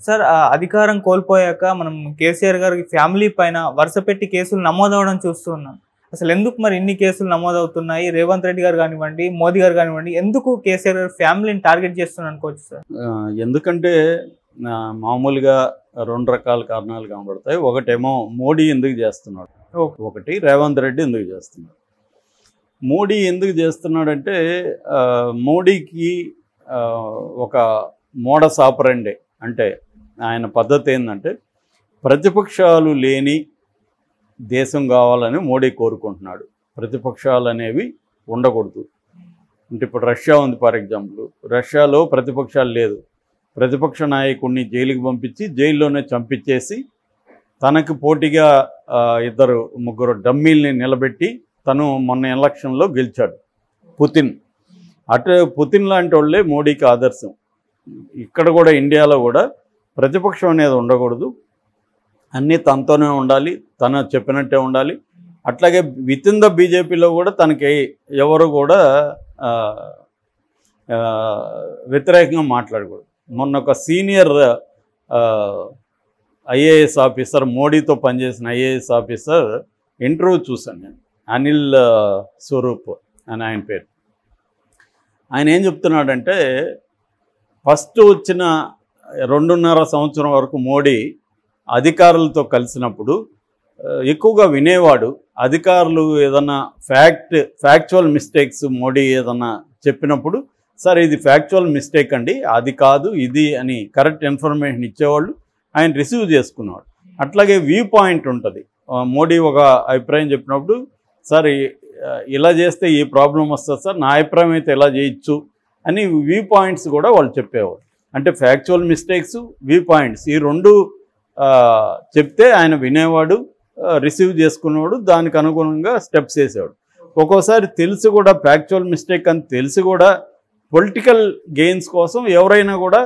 Sir అధికారం కోల్పోయాక మనం కేసీఆర్ గారి ఫ్యామిలీ పైన వరుస పెట్టి కేసులు నమోదవడం చూస్తున్నాం. అసలు ఎందుకు మరి ఇన్ని కేసులు నమోదవుతున్నాయి? రేవంత్ రెడ్డి గారు కానివ్వండి, మోదీ గారు కానివ్వండి, ఎందుకు కేసీఆర్ గారి ఫ్యామిలీని టార్గెట్ చేస్తున్నారు అనుకోవచ్చు సార్? ఎందుకంటే మామూలుగా 2 రకాల కారణాలు కనబడతాయి. ఒకటేమో మోడీ ఎందుకు చేస్తున్నాడు, ఒకటి రేవంత్ రెడ్డి ఎందుకు చేస్తున్నాడు. మోడీ ఎందుకు చేస్తున్నాడంటే మోడీకి ఒక మోడస్ ఆపరండే, అంటే ఆయన పద్ధతి ఏంటంటే ప్రతిపక్షాలు లేని దేశం కావాలని మోడీ కోరుకుంటున్నాడు. ప్రతిపక్షాలు అనేవి ఉండకూడదు. అంటే ఇప్పుడు రష్యా ఉంది, ఫర్ ఎగ్జాంపుల్. రష్యాలో ప్రతిపక్షాలు లేదు. ప్రతిపక్ష నాయకుడిని జైలుకి పంపించి జైల్లోనే చంపించేసి తనకు పోటీగా 2-3 డమ్మీల్ని నిలబెట్టి తను మొన్న ఎలక్షన్లో గెలిచాడు పుతిన్. పుతిన్ లాంటి వాళ్ళే మోడీకి ఆదర్శం. ఇక్కడ కూడా ఇండియాలో కూడా ప్రతిపక్షం అనేది ఉండకూడదు, అన్నీ తనతోనే ఉండాలి, తను చెప్పినట్టే ఉండాలి. అట్లాగే విత్ ఇన్ ద బీజేపీలో కూడా తనకి ఎవరు కూడా వ్యతిరేకంగా మాట్లాడకూడదు. మొన్న ఒక సీనియర్ ఐఏఎస్ ఆఫీసర్, మోడీతో పనిచేసిన ఐఏఎస్ ఆఫీసర్ ఇంటర్వ్యూ చూశాను నేను, అనిల్ స్వరూప్ అని ఆయన పేరు. ఆయన ఏం చెప్తున్నాడంటే ఫస్ట్ వచ్చిన 2.5 సంవత్సరం వరకు మోడీ అధికారులతో కలిసినప్పుడు ఎక్కువగా వినేవాడు. అధికారులు ఏదన్నా ఫ్యాక్చువల్ మిస్టేక్స్ మోడీ ఏదన్నా చెప్పినప్పుడు, సార్ ఇది ఫ్యాక్చువల్ మిస్టేక్ అండి, అది కాదు ఇది అని కరెక్ట్ ఇన్ఫర్మేషన్ ఇచ్చేవాళ్ళు, ఆయన రిసీవ్ చేసుకునేవాడు. అట్లాగే వ్యూ పాయింట్ ఉంటుంది. మోడీ ఒక అభిప్రాయం చెప్పినప్పుడు, సార్ ఇలా చేస్తే ఈ ప్రాబ్లం వస్తుంది సార్, నా అభిప్రాయం అయితే ఇలా చేయొచ్చు అని వ్యూ పాయింట్స్ కూడా వాళ్ళు చెప్పేవారు. అంటే ఫ్యాక్చువల్ మిస్టేక్స్, వ్యూ పాయింట్స్, ఈ 2 చెప్తే ఆయన వినేవాడు, రిసీవ్ చేసుకునేవాడు, దానికి అనుగుణంగా స్టెప్స్ వేసేవాడు. ఒక్కోసారి తెలిసి కూడా ఫ్యాక్చువల్ మిస్టేక్ అని తెలిసి కూడా పొలిటికల్ గెయిన్స్ కోసం ఎవరైనా కూడా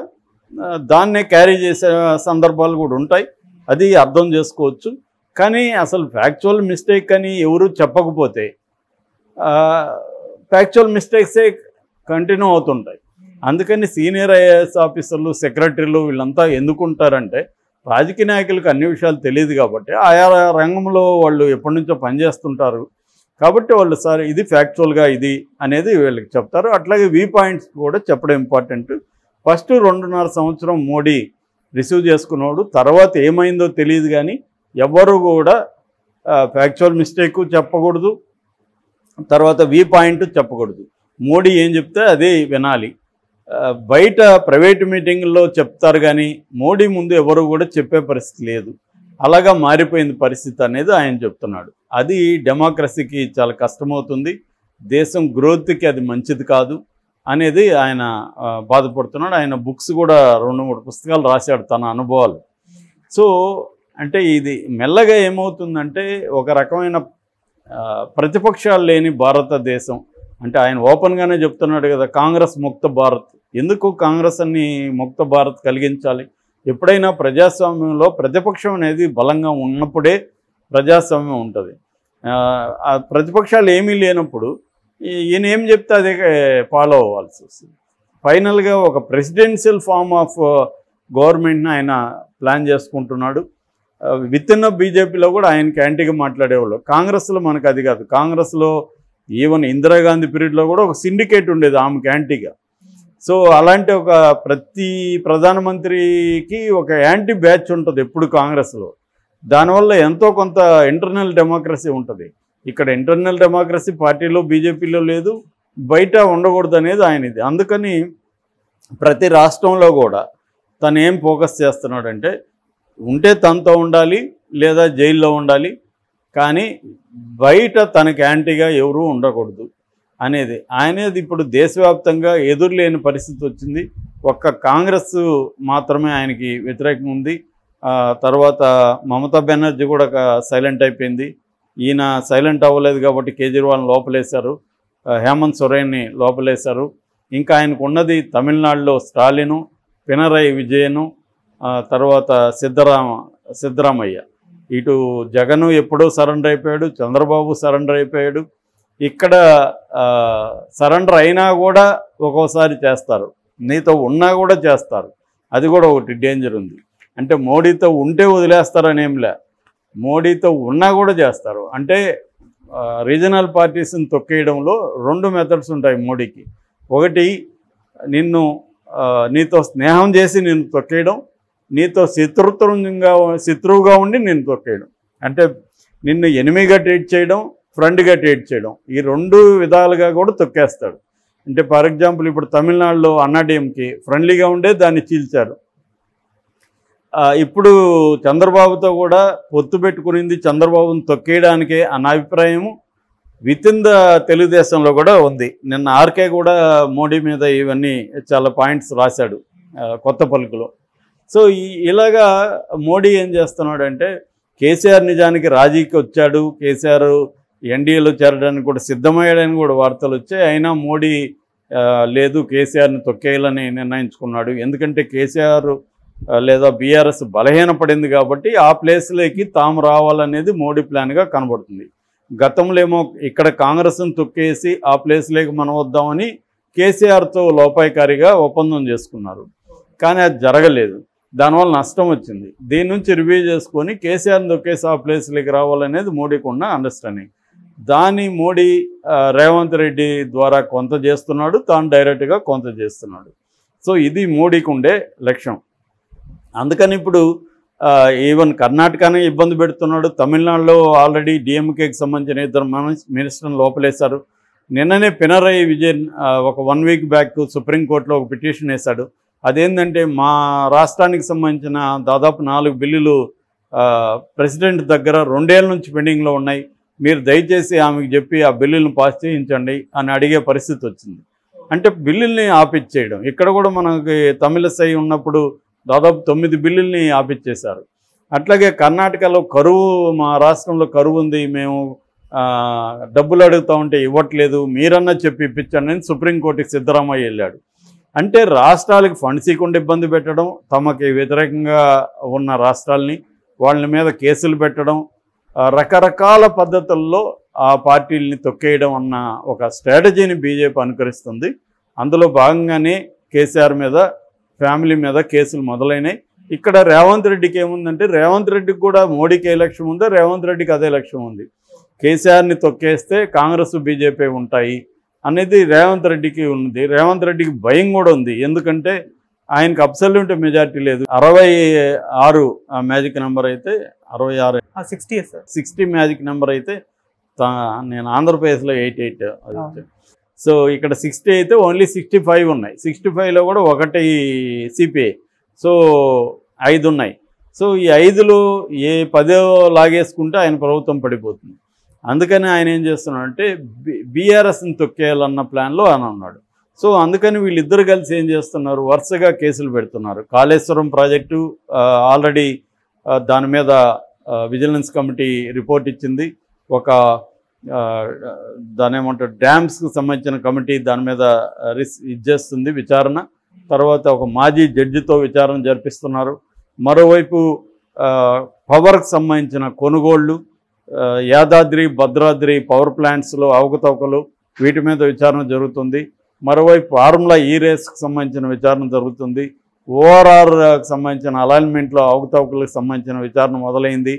దాన్నే క్యారీ చేసే సందర్భాలు కూడా ఉంటాయి. అది అర్థం చేసుకోవచ్చు. కానీ అసలు ఫ్యాక్చువల్ మిస్టేక్ అని ఎవరు చెప్పకపోతే ఫ్యాక్చువల్ మిస్టేక్సే కంటిన్యూ అవుతుంటాయి. అందుకని సీనియర్ ఐఏఎస్ ఆఫీసర్లు, సెక్రటరీలు వీళ్ళంతా ఎందుకుంటారంటే రాజకీయ నాయకులకు అన్ని విషయాలు తెలియదు కాబట్టి, ఆయా రంగంలో వాళ్ళు ఎప్పటి నుంచో పనిచేస్తుంటారు కాబట్టి వాళ్ళు సార్ ఇది ఫ్యాక్చువల్గా ఇది అనేది వీళ్ళకి చెప్తారు. అట్లాగే వ్యూ పాయింట్స్ కూడా చెప్పడం ఇంపార్టెంట్. ఫస్ట్ 2.5 సంవత్సరం మోడీ రిసీవ్ చేసుకున్నాడు. తర్వాత ఏమైందో తెలియదు కానీ ఎవరు కూడా ఫ్యాక్చువల్ మిస్టేక్ చెప్పకూడదు, తర్వాత వ్యూ పాయింట్ చెప్పకూడదు. మోడీ ఏం చెప్తే అదే వినాలి. బయట ప్రైవేట్ మీటింగుల్లో చెప్తారు కానీ మోడీ ముందు ఎవరు కూడా చెప్పే పరిస్థితి లేదు. అలాగా మారిపోయింది పరిస్థితి అనేది ఆయన చెప్తున్నాడు. అది డెమోక్రసీకి చాలా కష్టమవుతుంది, దేశం గ్రోత్కి అది మంచిది కాదు అనేది ఆయన బాధపడుతున్నాడు. ఆయన బుక్స్ కూడా 2-3 పుస్తకాలు రాశాడు తన అనుభవాలు. సో అంటే ఇది మెల్లగా ఏమవుతుందంటే ఒక రకమైన ప్రతిపక్షాలు లేని భారతదేశం, అంటే ఆయన ఓపెన్గానే చెప్తున్నాడు కదా, కాంగ్రెస్ ముక్త భారత్. ఎందుకు కాంగ్రెస్ అని ముక్త భారత్ కలిగించాలి? ఎప్పుడైనా ప్రజాస్వామ్యంలో ప్రతిపక్షం అనేది బలంగా ఉన్నప్పుడే ప్రజాస్వామ్యం ఉంటుంది. ఆ ప్రతిపక్షాలు ఏమీ లేనప్పుడు ఈయన ఏం చెప్తే అదే ఫాలో అవ్వాల్సి వస్తుంది. ఫైనల్గా ఒక ప్రెసిడెన్షియల్ ఫామ్ ఆఫ్ గవర్నమెంట్ని ఆయన ప్లాన్ చేసుకుంటున్నాడు. విత్ ఇన్ బీజేపీలో కూడా ఆయనకి యాంటీగా మాట్లాడేవాళ్ళు. కాంగ్రెస్లో మనకు అది కాదు. కాంగ్రెస్లో ఈవెన్ ఇందిరాగాంధీ పీరియడ్లో కూడా ఒక సిండికేట్ ఉండేది ఆమెకి యాంటీగా. సో అలాంటి ఒక ప్రతి ప్రధానమంత్రికి ఒక యాంటీ బ్యాచ్ ఉంటుంది ఎప్పుడు కాంగ్రెస్లో. దానివల్ల ఎంతో కొంత ఇంటర్నల్ డెమోక్రసీ ఉంటుంది. ఇక్కడ ఇంటర్నల్ డెమోక్రసీ పార్టీలో బీజేపీలో లేదు, బయట ఉండకూడదు అనేది ఆయనది. అందుకని ప్రతి రాష్ట్రంలో కూడా తను ఏం ఫోకస్ చేస్తున్నాడంటే ఉంటే తనతో ఉండాలి లేదా జైల్లో ఉండాలి, కానీ బయట తనకి యాంటీగా ఎవరూ ఉండకూడదు అనేది ఆయనేది. ఇప్పుడు దేశవ్యాప్తంగా ఎదురులేని పరిస్థితి వచ్చింది. ఒక్క కాంగ్రెస్ మాత్రమే ఆయనకి వ్యతిరేకం ఉంది. తర్వాత మమతా బెనర్జీ కూడా సైలెంట్ అయిపోయింది. ఈయన సైలెంట్ అవ్వలేదు కాబట్టి కేజ్రీవాల్ని లోపలేశారు, హేమంత్ సోరెన్ని లోపలేశారు. ఇంకా ఆయనకు ఉన్నది తమిళనాడులో స్టాలిను, పినరయి విజయను, తర్వాత సిద్ధరామయ్య. ఇటు జగన్ ఎప్పుడో సరెండర్ అయిపోయాడు, చంద్రబాబు సరెండర్ అయిపోయాడు. ఇక్కడ సరెండర్ అయినా కూడా ఒక్కోసారి చేస్తారు, నీతో ఉన్నా కూడా చేస్తారు. అది కూడా ఒకటి డేంజర్ ఉంది. అంటే మోడీతో ఉంటే వదిలేస్తారని ఏంలే, మోడీతో ఉన్నా కూడా చేస్తారు. అంటే రీజనల్ పార్టీస్ని తొక్కేయడంలో 2 మెథడ్స్ ఉంటాయి మోడీకి. ఒకటి నీతో స్నేహం చేసి నిన్ను తొక్కేయడం, నీతో శత్రువుగా ఉండి నిన్ను తొక్కేయడం. అంటే నిన్ను ఎనిమిగా ట్రీట్ చేయడం, ఫ్రెండ్గా ట్రీట్ చేయడం, ఈ 2 విధాలుగా కూడా తొక్కేస్తాడు. అంటే ఫర్ ఎగ్జాంపుల్ ఇప్పుడు తమిళనాడులో అన్నాడీఎంకి ఫ్రెండ్లీగా ఉండే దాన్ని చీల్చారు. ఇప్పుడు చంద్రబాబుతో కూడా పొత్తు పెట్టుకునింది చంద్రబాబుని తొక్కేయడానికే అన్న అభిప్రాయం విత్ ఇన్ ద తెలుగుదేశంలో కూడా ఉంది. నిన్న ఆర్కే కూడా మోడీ మీద ఇవన్నీ చాలా పాయింట్స్ రాశాడు కొత్త పలుకులో. సో ఇలాగా మోడీ ఏం చేస్తున్నాడంటే కేసీఆర్ నిజానికి రాజీకి వచ్చాడు, కేసీఆర్ ఎన్డీఏలో చేరడానికి కూడా సిద్ధమయ్యాడని కూడా వార్తలు వచ్చాయి. అయినా మోడీ లేదు కేసీఆర్ని తొక్కేయాలని నిర్ణయించుకున్నాడు. ఎందుకంటే కేసీఆర్ లేదా బీఆర్ఎస్ బలహీనపడింది కాబట్టి ఆ ప్లేస్లోకి తాము రావాలనేది మోడీ ప్లాన్గా కనబడుతుంది. గతంలో ఏమో ఇక్కడ కాంగ్రెస్ను తొక్కేసి ఆ ప్లేస్లోకి మనం వద్దామని కేసీఆర్తో లోపాయికారిగా ఒప్పందం చేసుకున్నారు. కానీ అది జరగలేదు, దానివల్ల నష్టం వచ్చింది. దీని నుంచి రివ్యూ చేసుకొని కేసీఆర్ని తొక్కేసి ఆ ప్లేస్లోకి రావాలనేది మోడీకి ఉన్న అండర్స్టాండింగ్. దాన్ని మోడీ రేవంత్ రెడ్డి ద్వారా కొంత చేస్తున్నాడు, తాను డైరెక్ట్గా కొంత చేస్తున్నాడు. సో ఇది మోడీకి ఉండే లక్ష్యం. అందుకని ఇప్పుడు ఈవెన్ కర్ణాటకనే ఇబ్బంది పెడుతున్నాడు. తమిళనాడులో ఆల్రెడీ డిఎంకేకి సంబంధించిన 2 మినిస్టర్లను లోపలేశారు. నిన్ననే పినరయి విజయన్ ఒక 1 వీక్ బ్యాక్ సుప్రీంకోర్టులో ఒక పిటిషన్ వేశాడు. అదేంటంటే మా రాష్ట్రానికి సంబంధించిన దాదాపు 4 బిల్లులు ప్రెసిడెంట్ దగ్గర 2 ఏళ్ళ నుంచి పెండింగ్లో ఉన్నాయి, మీరు దయచేసి ఆమెకు చెప్పి ఆ బిల్లులను పాస్ చేయించండి అని అడిగే పరిస్థితి వచ్చింది. అంటే బిల్లుల్ని ఆపిచ్చేయడం. ఇక్కడ కూడా మనకి తమిళసై ఉన్నప్పుడు దాదాపు 9 బిల్లుల్ని ఆపిచ్చేశారు. అట్లాగే కర్ణాటకలో కరువు, మా రాష్ట్రంలో కరువు ఉంది, మేము డబ్బులు అడుగుతూ ఉంటే ఇవ్వట్లేదు, మీరన్నా చెప్పి ఇప్పించండి అని సుప్రీంకోర్టుకి సిద్ధరామయ్య వెళ్ళాడు. అంటే రాష్ట్రాలకు ఫండ్స్ ఇవ్వకుండా ఇబ్బంది పెట్టడం, తమకి వ్యతిరేకంగా ఉన్న రాష్ట్రాలని వాళ్ళ మీద కేసులు పెట్టడం, రకరకాల పద్ధతుల్లో ఆ పార్టీలని తొక్కేయడం అన్న ఒక స్ట్రాటజీని బీజేపీ అనుకరిస్తుంది. అందులో భాగంగానే కేసీఆర్ మీద, ఫ్యామిలీ మీద కేసులు మొదలైనాయి. ఇక్కడ రేవంత్ రెడ్డికి ఏముందంటే, రేవంత్ రెడ్డికి కూడా మోడీకి ఏ లక్ష్యం ఉందో రేవంత్ రెడ్డికి అదే లక్ష్యం ఉంది. కేసీఆర్ని తొక్కేస్తే కాంగ్రెస్ బీజేపీ ఉంటాయి అనేది రేవంత్ రెడ్డికి ఉంది. రేవంత్ రెడ్డికి భయం కూడా ఉంది. ఎందుకంటే ఆయనకు అబ్సల్యూట్ మెజారిటీ లేదు. 66 మ్యాజిక్ నెంబర్ అయితే 60 మ్యాజిక్ నెంబర్ అయితే నేను ఆంధ్రప్రదేశ్లో 88. సో ఇక్కడ 60 అయితే ఓన్లీ 65 ఉన్నాయి. 65లో కూడా 1 సిపిఐ. సో 5 ఉన్నాయి. సో ఈ 5లో ఏ 10 లాగేసుకుంటే ఆయన ప్రభుత్వం పడిపోతుంది. అందుకని ఆయన ఏం చేస్తున్నాడంటే బీఆర్ఎస్ని తొక్కేయాలన్న ప్లాన్లో ఆయన ఉన్నాడు. సో అందుకని వీళ్ళిద్దరు కలిసి ఏం చేస్తున్నారు, వరుసగా కేసులు పెడుతున్నారు. కాళేశ్వరం ప్రాజెక్టు ఆల్రెడీ దాని మీద విజిలెన్స్ కమిటీ రిపోర్ట్ ఇచ్చింది. ఒక దాని ఏమంటారు డ్యామ్స్కి సంబంధించిన కమిటీ దాని మీద ఇచ్చేస్తుంది విచారణ. తర్వాత ఒక మాజీ జడ్జితో విచారణ జరిపిస్తున్నారు. మరోవైపు పవర్కి సంబంధించిన కొనుగోళ్లు, యాదాద్రి భద్రాద్రి పవర్ ప్లాంట్స్లో అవకతవకలు, వీటి మీద విచారణ జరుగుతుంది. మరోవైపు ఫార్ములా ఈ రేస్కి సంబంధించిన విచారణ జరుగుతుంది. ఓఆర్ఆర్కి సంబంధించిన అలైన్మెంట్లో అవకతవకలకు సంబంధించిన విచారణ మొదలైంది.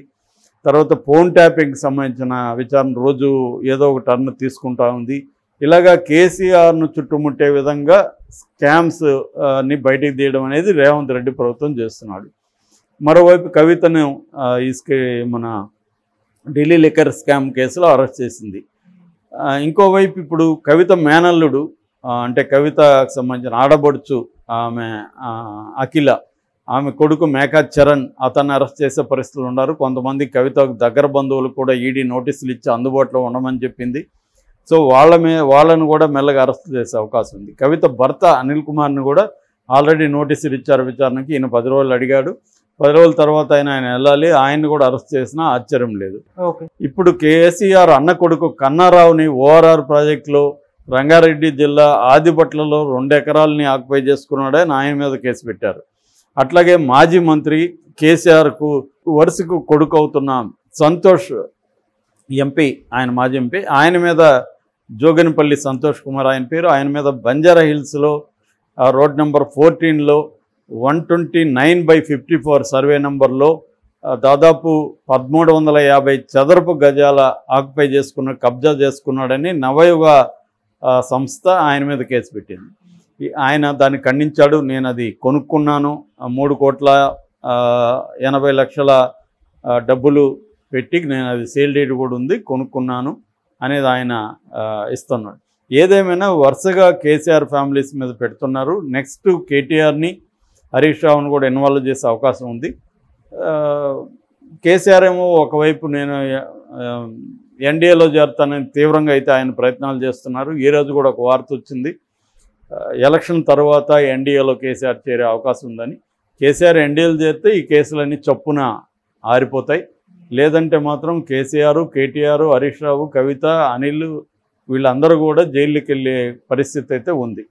తర్వాత ఫోన్ ట్యాపింగ్కి సంబంధించిన విచారణ రోజు ఏదో ఒక టర్న్ తీసుకుంటా ఉంది. ఇలాగా కేసీఆర్ను చుట్టుముట్టే విధంగా స్కామ్స్ని బయటికి తీయడం అనేది రేవంత్ రెడ్డి ప్రభుత్వం చేస్తున్నాడు. మరోవైపు కవితను మన ఢిల్లీ లిక్కర్ స్కామ్ కేసులో అరెస్ట్ చేసింది. ఇంకోవైపు ఇప్పుడు కవిత మేనల్లుడు, అంటే కవితకు సంబంధించిన ఆడబడుచు ఆమె అఖిల, ఆమె కొడుకు మేకా చరణ్, అతన్ని అరెస్ట్ చేసే పరిస్థితులు ఉన్నారు. కొంతమంది కవితకు దగ్గర బంధువులు కూడా ఈడీ నోటీసులు ఇచ్చి అందుబాటులో ఉండమని చెప్పింది. సో వాళ్ళను కూడా మెల్లగా అరెస్ట్ చేసే అవకాశం ఉంది. కవిత భర్త అనిల్ కుమార్ని కూడా ఆల్రెడీ నోటీసులు ఇచ్చారు విచారణకి. ఈయన 10 రోజులు అడిగాడు. 10 రోజుల తర్వాత ఆయన వెళ్ళాలి. ఆయన్ని కూడా అరెస్ట్ చేసినా ఆశ్చర్యం లేదు. ఇప్పుడు కేసీఆర్ అన్న కొడుకు కన్నారావుని ఓఆర్ఆర్ ప్రాజెక్టులో రంగారెడ్డి జిల్లా ఆదిబట్లలో 2 ఎకరాలని ఆక్యుపై చేసుకున్నాడని ఆయన మీద కేసు పెట్టారు. అట్లాగే మాజీ మంత్రి కేసీఆర్కు వరుసకు కొడుకు అవుతున్న సంతోష్ ఎంపీ, ఆయన మాజీ ఎంపీ, ఆయన మీద జోగనిపల్లి సంతోష్ కుమార్ ఆయన పేరు, ఆయన మీద బంజారా హిల్స్లో రోడ్ నెంబర్ 14లో 129/54 సర్వే నంబర్లో దాదాపు 1350 చదరపు గజాల ఆక్యుపై చేసుకున్న కబ్జా చేసుకున్నాడని నవయుగ సంస్థ ఆయన మీద కేసు పెట్టింది. ఆయన దాన్ని ఖండించాడు. నేను అది కొనుక్కున్నాను, 3,80,00,000 డబ్బులు పెట్టి నేను అది సేల్ డేట్ కూడా ఉంది, కొనుక్కున్నాను అనేది ఆయన ఇస్తున్నాడు. ఏదేమైనా వరుసగా కేసీఆర్ ఫ్యామిలీస్ మీద పెడుతున్నారు. నెక్స్ట్ కేటీఆర్ని, హరీష్ రావుని కూడా ఇన్వాల్వ్ చేసే అవకాశం ఉంది. కేసీఆర్ ఏమో ఒకవైపు నేను ఎన్డీఏలో చేరుతానని తీవ్రంగా అయితే ఆయన ప్రయత్నాలు చేస్తున్నారు. ఈ రోజు కూడా ఒక వార్త వచ్చింది, ఎలక్షన్ తర్వాత ఎన్డీఏలో కేసీఆర్ చేరే అవకాశం ఉందని. కేసీఆర్ ఎన్డీఏలో చేరితే ఈ కేసులన్నీ చప్పున ఆరిపోతాయి. లేదంటే మాత్రం కేసీఆర్, కేటీఆర్, హరీష్ రావు, కవిత, అనిల్ వీళ్ళందరూ కూడా జైలుకి వెళ్ళే పరిస్థితి అయితే ఉంది.